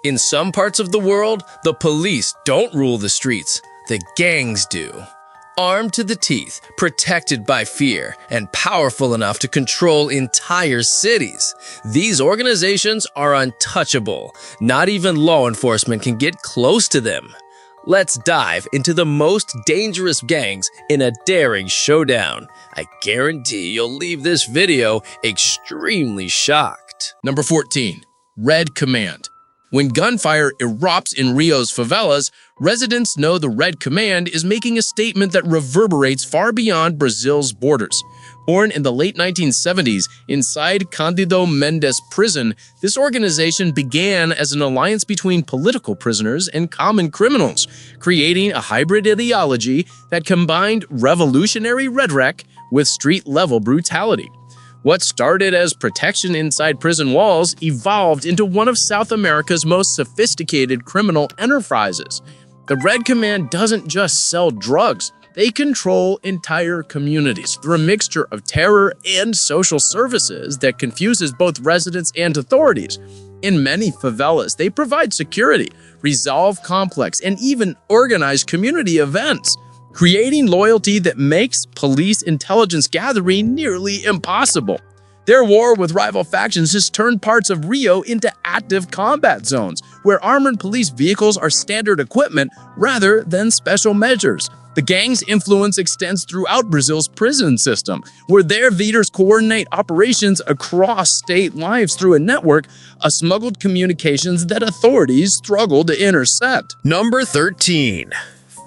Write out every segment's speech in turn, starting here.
In some parts of the world, the police don't rule the streets, the gangs do. Armed to the teeth, protected by fear, and powerful enough to control entire cities, these organizations are untouchable. Not even law enforcement can get close to them. Let's dive into the most dangerous gangs in a daring showdown. I guarantee you'll leave this video extremely shocked. Number 14. Red Command. When gunfire erupts in Rio's favelas, residents know the Red Command is making a statement that reverberates far beyond Brazil's borders. Born in the late 1970s inside Cândido Mendes prison, this organization began as an alliance between political prisoners and common criminals, creating a hybrid ideology that combined revolutionary rhetoric with street-level brutality. What started as protection inside prison walls evolved into one of South America's most sophisticated criminal enterprises. The Red Command doesn't just sell drugs, they control entire communities through a mixture of terror and social services that confuses both residents and authorities. In many favelas, they provide security, resolve complex, and even organize community events, creating loyalty that makes police intelligence gathering nearly impossible. Their war with rival factions has turned parts of Rio into active combat zones, where armored police vehicles are standard equipment rather than special measures. The gang's influence extends throughout Brazil's prison system, where their leaders coordinate operations across state lines through a network of smuggled communications that authorities struggle to intercept. Number 13.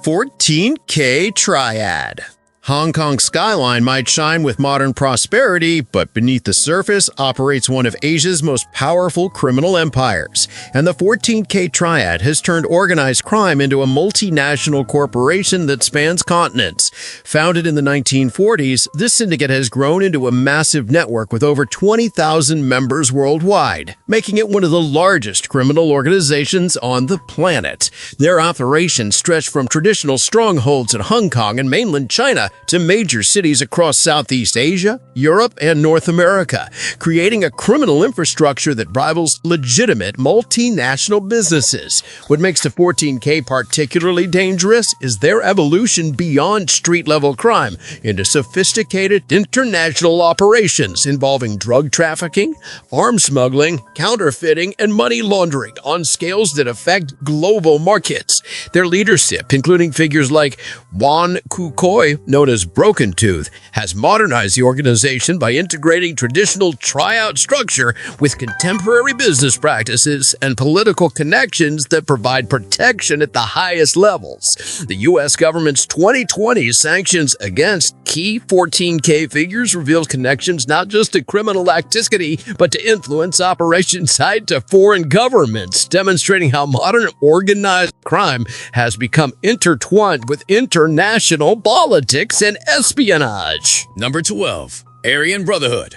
14K Triad. Hong Kong's skyline might shine with modern prosperity, but beneath the surface operates one of Asia's most powerful criminal empires. And the 14K Triad has turned organized crime into a multinational corporation that spans continents. Founded in the 1940s, this syndicate has grown into a massive network with over 20,000 members worldwide, making it one of the largest criminal organizations on the planet. Their operations stretch from traditional strongholds in Hong Kong and mainland China to major cities across Southeast Asia, Europe, and North America, creating a criminal infrastructure that rivals legitimate multinational businesses. What makes the 14K particularly dangerous is their evolution beyond street-level crime into sophisticated international operations involving drug trafficking, arms smuggling, counterfeiting, and money laundering on scales that affect global markets. Their leadership, including figures like Juan Kukoi, known as Broken Tooth, has modernized the organization by integrating traditional tryout structure with contemporary business practices and political connections that provide protection at the highest levels. The U.S. government's 2020 sanctions against key 14K figures revealed connections not just to criminal activity, but to influence operations tied to foreign governments, demonstrating how modern organized crime has become intertwined with international politics and espionage. Number 12. Aryan Brotherhood.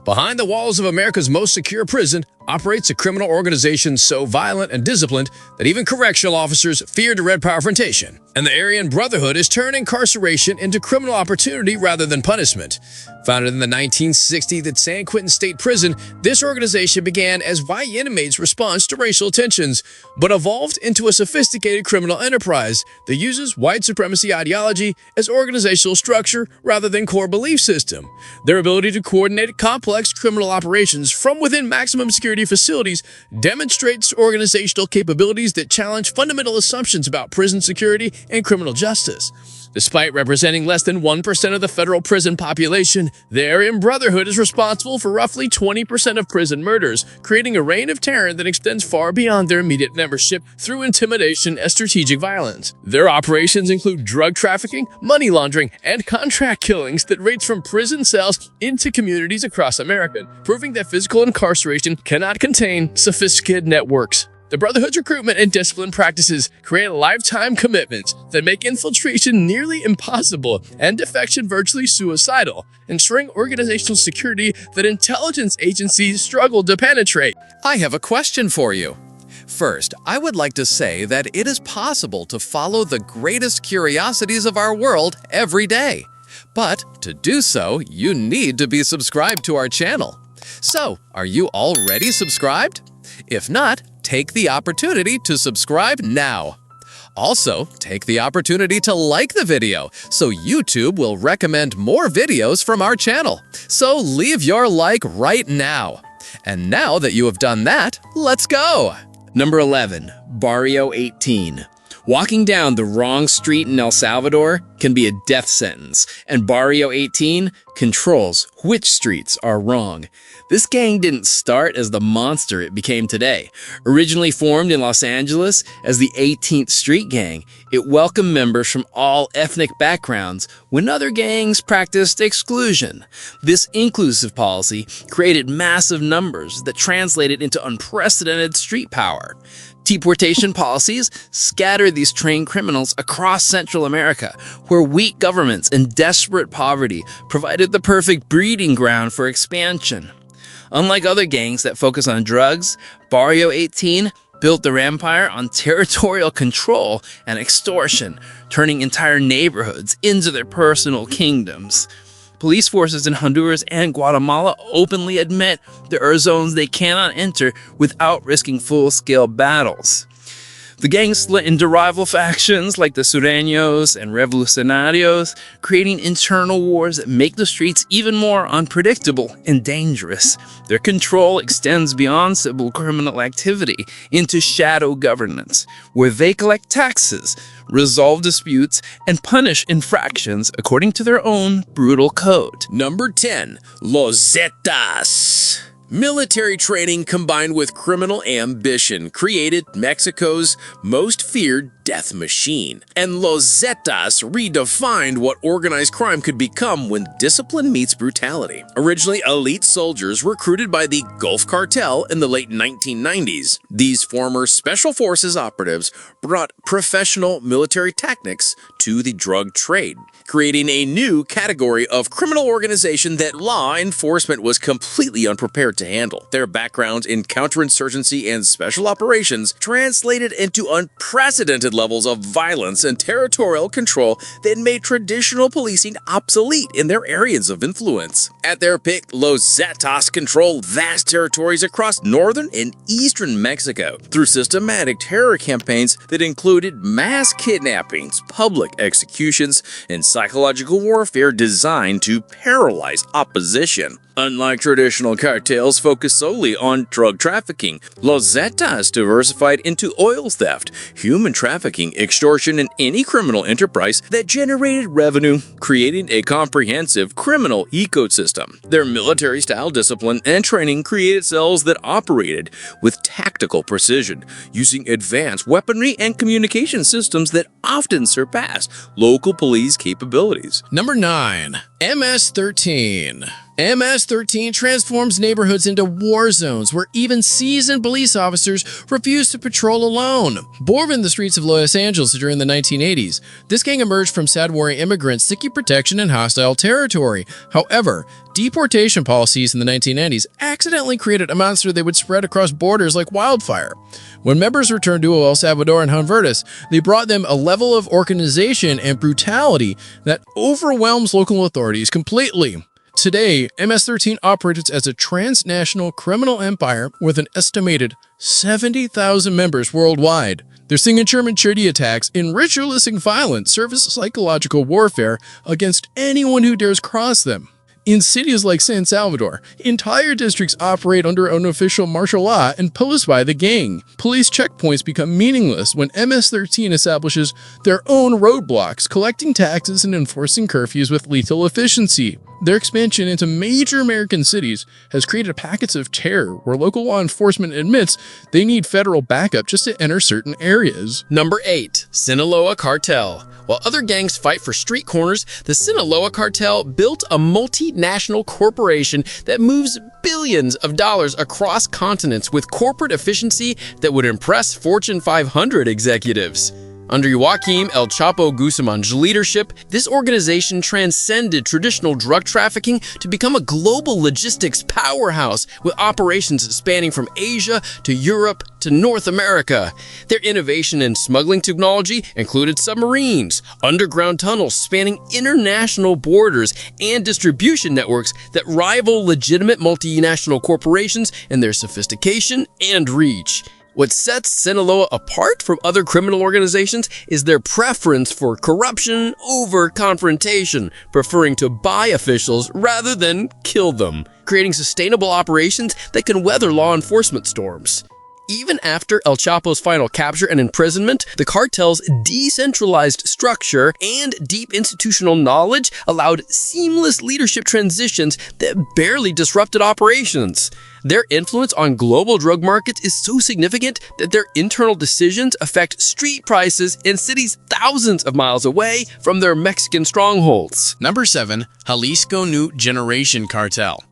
Behind the walls of America's most secure prison operates a criminal organization so violent and disciplined that even correctional officers fear direct confrontation. And the Aryan Brotherhood is turning incarceration into criminal opportunity rather than punishment. Founded in the 1960s at San Quentin State Prison, this organization began as white inmates' response to racial tensions, but evolved into a sophisticated criminal enterprise that uses white supremacy ideology as organizational structure rather than core belief system. Their ability to coordinate complex criminal operations from within maximum security facilities demonstrates organizational capabilities that challenge fundamental assumptions about prison security and criminal justice. Despite representing less than 1% of the federal prison population, the Aryan Brotherhood is responsible for roughly 20% of prison murders, creating a reign of terror that extends far beyond their immediate membership through intimidation and strategic violence. Their operations include drug trafficking, money laundering, and contract killings that range from prison cells into communities across America, proving that physical incarceration cannot contain sophisticated networks. The Brotherhood's recruitment and discipline practices create lifetime commitments that make infiltration nearly impossible and defection virtually suicidal, ensuring organizational security that intelligence agencies struggle to penetrate. I have a question for you. First, I would like to say that it is possible to follow the greatest curiosities of our world every day. But to do so, you need to be subscribed to our channel. So, are you already subscribed? If not, take the opportunity to subscribe now. Also, take the opportunity to like the video so YouTube will recommend more videos from our channel. So leave your like right now. And now that you have done that, let's go! Number 11. Bario 18. Walking down the wrong street in El Salvador can be a death sentence, and Bario 18 controls which streets are wrong. This gang didn't start as the monster it became today. Originally formed in Los Angeles as the 18th Street Gang, it welcomed members from all ethnic backgrounds when other gangs practiced exclusion. This inclusive policy created massive numbers that translated into unprecedented street power. Deportation policies scattered these trained criminals across Central America, where weak governments and desperate poverty provided the perfect breeding ground for expansion. Unlike other gangs that focus on drugs, Bario 18 built their empire on territorial control and extortion, turning entire neighborhoods into their personal kingdoms. Police forces in Honduras and Guatemala openly admit there are zones they cannot enter without risking full-scale battles. The gang split into rival factions like the Sureños and Revolucionarios, creating internal wars that make the streets even more unpredictable and dangerous. Their control extends beyond civil criminal activity into shadow governance, where they collect taxes, resolve disputes, and punish infractions according to their own brutal code. Number 10. Los Zetas. Military training combined with criminal ambition created Mexico's most feared death machine. And Los Zetas redefined what organized crime could become when discipline meets brutality. Originally elite soldiers recruited by the Gulf Cartel in the late 1990s, these former special forces operatives brought professional military tactics to the drug trade, creating a new category of criminal organization that law enforcement was completely unprepared to handle. Their backgrounds in counterinsurgency and special operations translated into unprecedented levels of violence and territorial control that made traditional policing obsolete in their areas of influence. At their peak, Los Zetas controlled vast territories across northern and eastern Mexico through systematic terror campaigns that included mass kidnappings, public executions, and psychological warfare designed to paralyze opposition. Unlike traditional cartels focused solely on drug trafficking, Los Zetas diversified into oil theft, human trafficking, extortion, and any criminal enterprise that generated revenue, creating a comprehensive criminal ecosystem. Their military-style discipline and training created cells that operated with tactical precision, using advanced weaponry and communication systems that often surpassed local police capabilities. Number 9. MS-13. MS-13 transforms neighborhoods into war zones where even seasoned police officers refuse to patrol alone. Born in the streets of Los Angeles during the 1980s, this gang emerged from sad-warring immigrants seeking protection in hostile territory. However, deportation policies in the 1990s accidentally created a monster that would spread across borders like wildfire. When members returned to El Salvador and Honduras, they brought them a level of organization and brutality that overwhelms local authorities completely. Today, MS-13 operates as a transnational criminal empire with an estimated 70,000 members worldwide. Their signature maturity attacks and ritualistic violence serve as psychological warfare against anyone who dares cross them. In cities like San Salvador, entire districts operate under unofficial martial law imposed by the gang. Police checkpoints become meaningless when MS-13 establishes their own roadblocks, collecting taxes and enforcing curfews with lethal efficiency. Their expansion into major American cities has created pockets of terror where local law enforcement admits they need federal backup just to enter certain areas. Number 8. Sinaloa Cartel. While other gangs fight for street corners, the Sinaloa Cartel built a multinational corporation that moves billions of dollars across continents with corporate efficiency that would impress Fortune 500 executives. Under Joaquim El Chapo Guzman's leadership, this organization transcended traditional drug trafficking to become a global logistics powerhouse with operations spanning from Asia to Europe to North America. Their innovation in smuggling technology included submarines, underground tunnels spanning international borders, and distribution networks that rival legitimate multinational corporations in their sophistication and reach. What sets Sinaloa apart from other criminal organizations is their preference for corruption over confrontation, preferring to buy officials rather than kill them, creating sustainable operations that can weather law enforcement storms. Even after El Chapo's final capture and imprisonment, the cartel's decentralized structure and deep institutional knowledge allowed seamless leadership transitions that barely disrupted operations. Their influence on global drug markets is so significant that their internal decisions affect street prices in cities thousands of miles away from their Mexican strongholds. Number 7. Jalisco New Generation Cartel.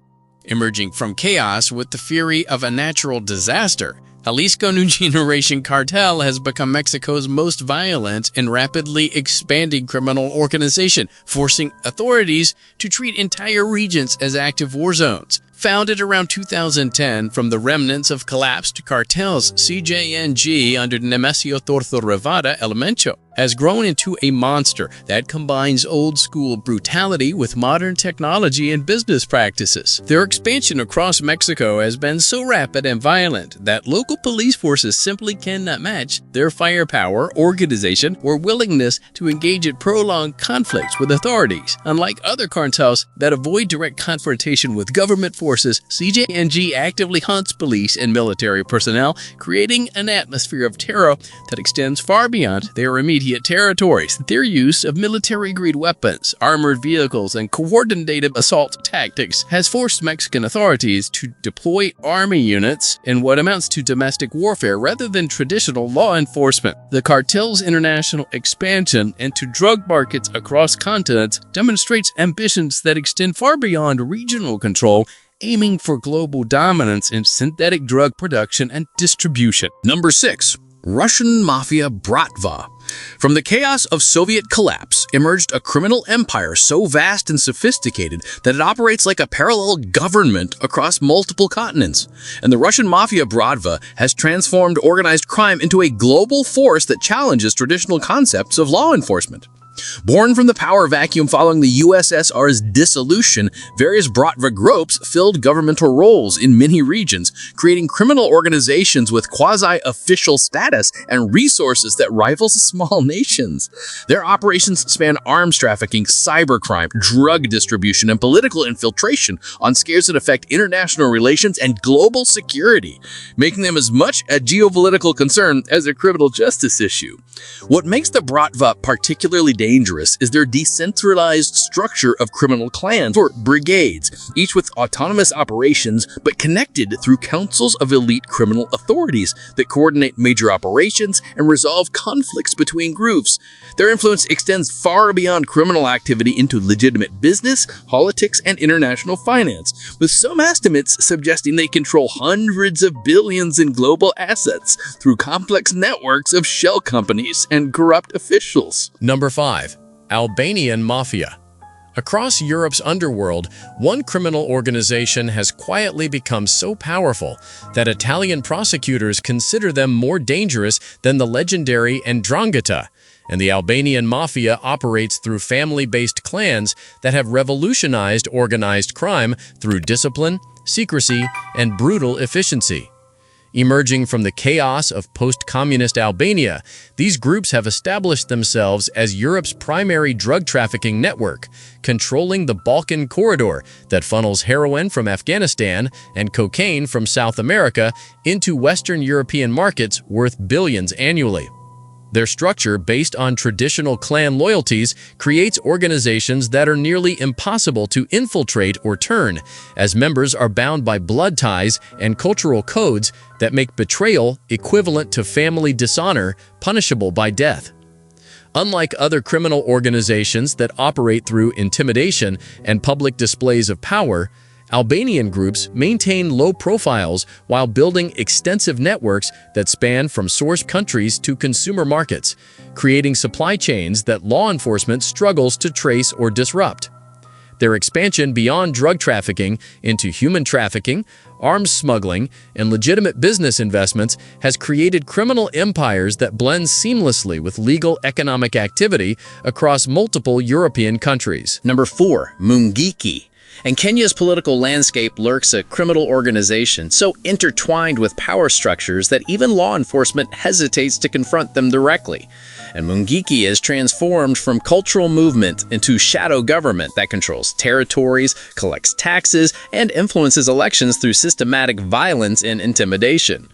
Emerging from chaos with the fury of a natural disaster, Jalisco New Generation Cartel has become Mexico's most violent and rapidly expanding criminal organization, forcing authorities to treat entire regions as active war zones. Founded around 2010 from the remnants of collapsed cartels, CJNG under Nemesio Tortorevada Elemencho has grown into a monster that combines old-school brutality with modern technology and business practices. Their expansion across Mexico has been so rapid and violent that local police forces simply cannot match their firepower, organization, or willingness to engage in prolonged conflicts with authorities. Unlike other cartels that avoid direct confrontation with government forces, CJNG actively hunts police and military personnel, creating an atmosphere of terror that extends far beyond their immediate territories. Their use of military-grade weapons, armored vehicles, and coordinated assault tactics has forced Mexican authorities to deploy army units in what amounts to domestic warfare rather than traditional law enforcement. The cartel's international expansion into drug markets across continents demonstrates ambitions that extend far beyond regional control, aiming for global dominance in synthetic drug production and distribution. Number 6. Russian Mafia Bratva. From the chaos of Soviet collapse emerged a criminal empire so vast and sophisticated that it operates like a parallel government across multiple continents. And the Russian Mafia Bratva has transformed organized crime into a global force that challenges traditional concepts of law enforcement. Born from the power vacuum following the USSR's dissolution, various Bratva groups filled governmental roles in many regions, creating criminal organizations with quasi-official status and resources that rival small nations. Their operations span arms trafficking, cybercrime, drug distribution, and political infiltration on scales that affect international relations and global security, making them as much a geopolitical concern as a criminal justice issue. What makes the Bratva particularly dangerous is their decentralized structure of criminal clans or brigades, each with autonomous operations but connected through councils of elite criminal authorities that coordinate major operations and resolve conflicts between groups. Their influence extends far beyond criminal activity into legitimate business, politics, and international finance, with some estimates suggesting they control hundreds of billions in global assets through complex networks of shell companies and corrupt officials. Number 5. Albanian Mafia. Across Europe's underworld, one criminal organization has quietly become so powerful that Italian prosecutors consider them more dangerous than the legendary 'Ndrangheta, and the Albanian Mafia operates through family-based clans that have revolutionized organized crime through discipline, secrecy, and brutal efficiency. Emerging from the chaos of post-communist Albania, these groups have established themselves as Europe's primary drug trafficking network, controlling the Balkan corridor that funnels heroin from Afghanistan and cocaine from South America into Western European markets worth billions annually. Their structure, based on traditional clan loyalties, creates organizations that are nearly impossible to infiltrate or turn, as members are bound by blood ties and cultural codes that make betrayal equivalent to family dishonor, punishable by death. Unlike other criminal organizations that operate through intimidation and public displays of power, Albanian groups maintain low profiles while building extensive networks that span from source countries to consumer markets, creating supply chains that law enforcement struggles to trace or disrupt. Their expansion beyond drug trafficking into human trafficking, arms smuggling, and legitimate business investments has created criminal empires that blend seamlessly with legal economic activity across multiple European countries. Number 4. Mongiki. In Kenya's political landscape lurks a criminal organization so intertwined with power structures that even law enforcement hesitates to confront them directly. And Mongiki is transformed from cultural movement into shadow government that controls territories, collects taxes, and influences elections through systematic violence and intimidation.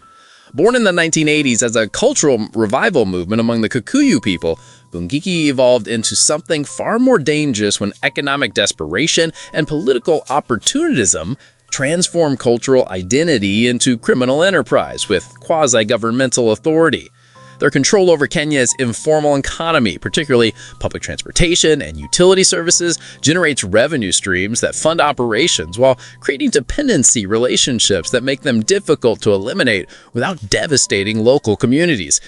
Born in the 1980s as a cultural revival movement among the Kikuyu people, Mongiki evolved into something far more dangerous when economic desperation and political opportunism transformed cultural identity into criminal enterprise with quasi-governmental authority. Their control over Kenya's informal economy, particularly public transportation and utility services, generates revenue streams that fund operations while creating dependency relationships that make them difficult to eliminate without devastating local communities.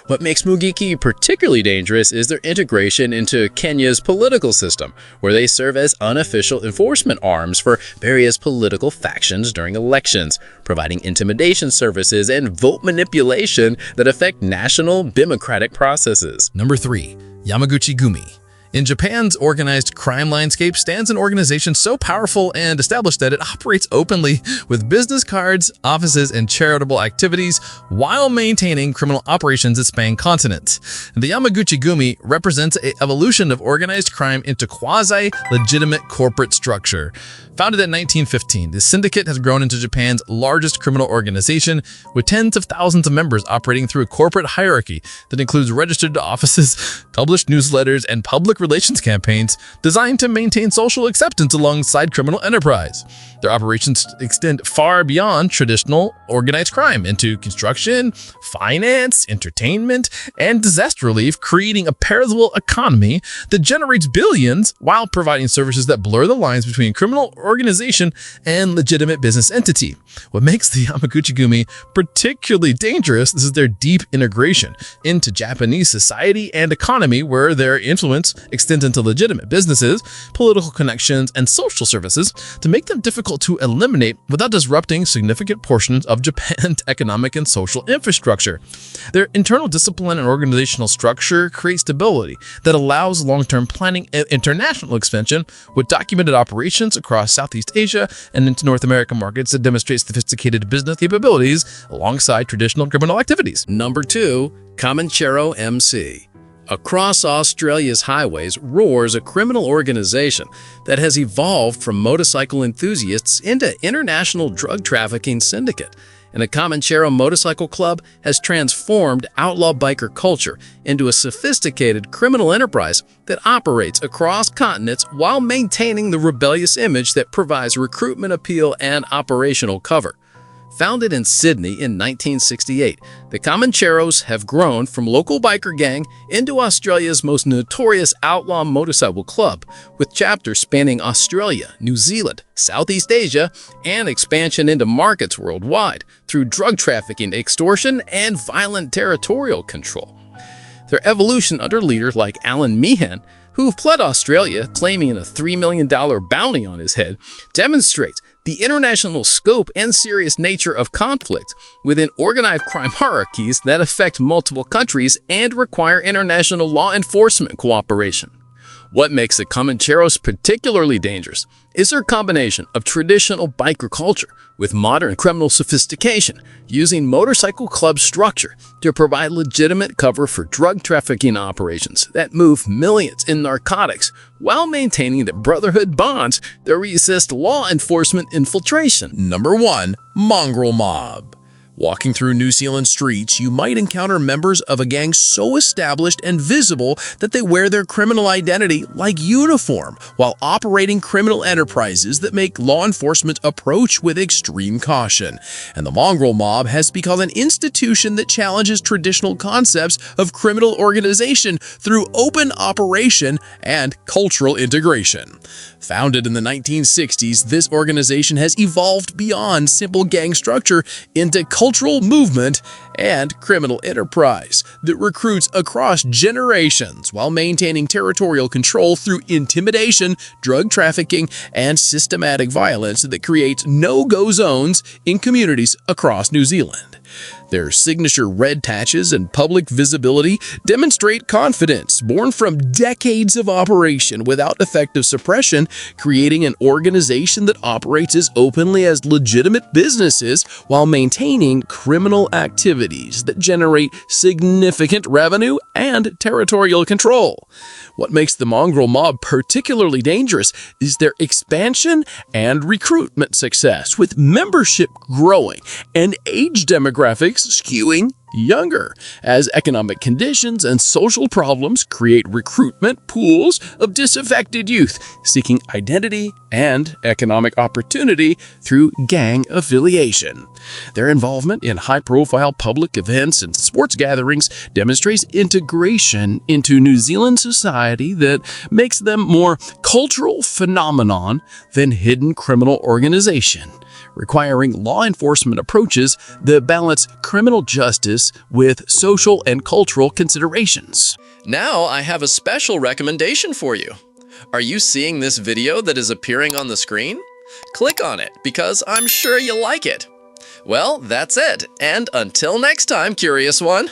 What makes Mongiki particularly dangerous is their integration into Kenya's political system, where they serve as unofficial enforcement arms for various political factions during elections, providing intimidation services and vote manipulation that affect national democratic processes. Number 3. Yamaguchi Gumi. In Japan's organized crime landscape stands an organization so powerful and established that it operates openly with business cards, offices, and charitable activities while maintaining criminal operations that span continents. The Yamaguchi Gumi represents an evolution of organized crime into quasi-legitimate corporate structure. Founded in 1915, the syndicate has grown into Japan's largest criminal organization, with tens of thousands of members operating through a corporate hierarchy that includes registered offices, published newsletters, and public relations campaigns designed to maintain social acceptance alongside criminal enterprise. Their operations extend far beyond traditional organized crime into construction, finance, entertainment, and disaster relief, creating a parallel economy that generates billions while providing services that blur the lines between criminal organization and legitimate business entity. What makes the Yamaguchi Gumi particularly dangerous is their deep integration into Japanese society and economy, where their influence extends into legitimate businesses, political connections, and social services to make them difficult to eliminate without disrupting significant portions of Japan's economic and social infrastructure. Their internal discipline and organizational structure create stability that allows long-term planning and international expansion, with documented operations across Southeast Asia and into North American markets that demonstrate sophisticated business capabilities alongside traditional criminal activities. Number 2. Comanchero MC. Across Australia's highways roars a criminal organization that has evolved from motorcycle enthusiasts into international drug trafficking syndicate. And the Comanchero Motorcycle Club has transformed outlaw biker culture into a sophisticated criminal enterprise that operates across continents while maintaining the rebellious image that provides recruitment appeal and operational cover. Founded in Sydney in 1968, the Comancheros have grown from local biker gang into Australia's most notorious outlaw motorcycle club, with chapters spanning Australia, New Zealand, Southeast Asia, and expansion into markets worldwide through drug trafficking, extortion, and violent territorial control. Their evolution under leaders like Alan Meehan, who fled Australia claiming a $3 million bounty on his head, demonstrates the international scope and serious nature of conflict within organized crime hierarchies that affect multiple countries and require international law enforcement cooperation. What makes the Comancheros particularly dangerous is their combination of traditional biker culture with modern criminal sophistication, using motorcycle club structure to provide legitimate cover for drug trafficking operations that move millions in narcotics while maintaining the brotherhood bonds that resist law enforcement infiltration. Number 1. Mongrel Mob. Walking through New Zealand streets, you might encounter members of a gang so established and visible that they wear their criminal identity like uniform while operating criminal enterprises that make law enforcement approach with extreme caution. And the Mongrel Mob has become an institution that challenges traditional concepts of criminal organization through open operation and cultural integration. Founded in the 1960s, this organization has evolved beyond simple gang structure into cultural movement and criminal enterprise that recruits across generations while maintaining territorial control through intimidation, drug trafficking, and systematic violence that creates no-go zones in communities across New Zealand. Their signature red patches and public visibility demonstrate confidence born from decades of operation without effective suppression, creating an organization that operates as openly as legitimate businesses while maintaining criminal activities that generate significant revenue and territorial control. What makes the Mongrel Mob particularly dangerous is their expansion and recruitment success, with membership growing and age demographics skewing younger, as economic conditions and social problems create recruitment pools of disaffected youth seeking identity and economic opportunity through gang affiliation. Their involvement in high-profile public events and sports gatherings demonstrates integration into New Zealand society that makes them more cultural phenomenon than hidden criminal organization, requiring law enforcement approaches that balance criminal justice with social and cultural considerations. Now I have a special recommendation for you. Are you seeing this video that is appearing on the screen? Click on it because I'm sure you'll like it. Well, that's it, and until next time, Curious One.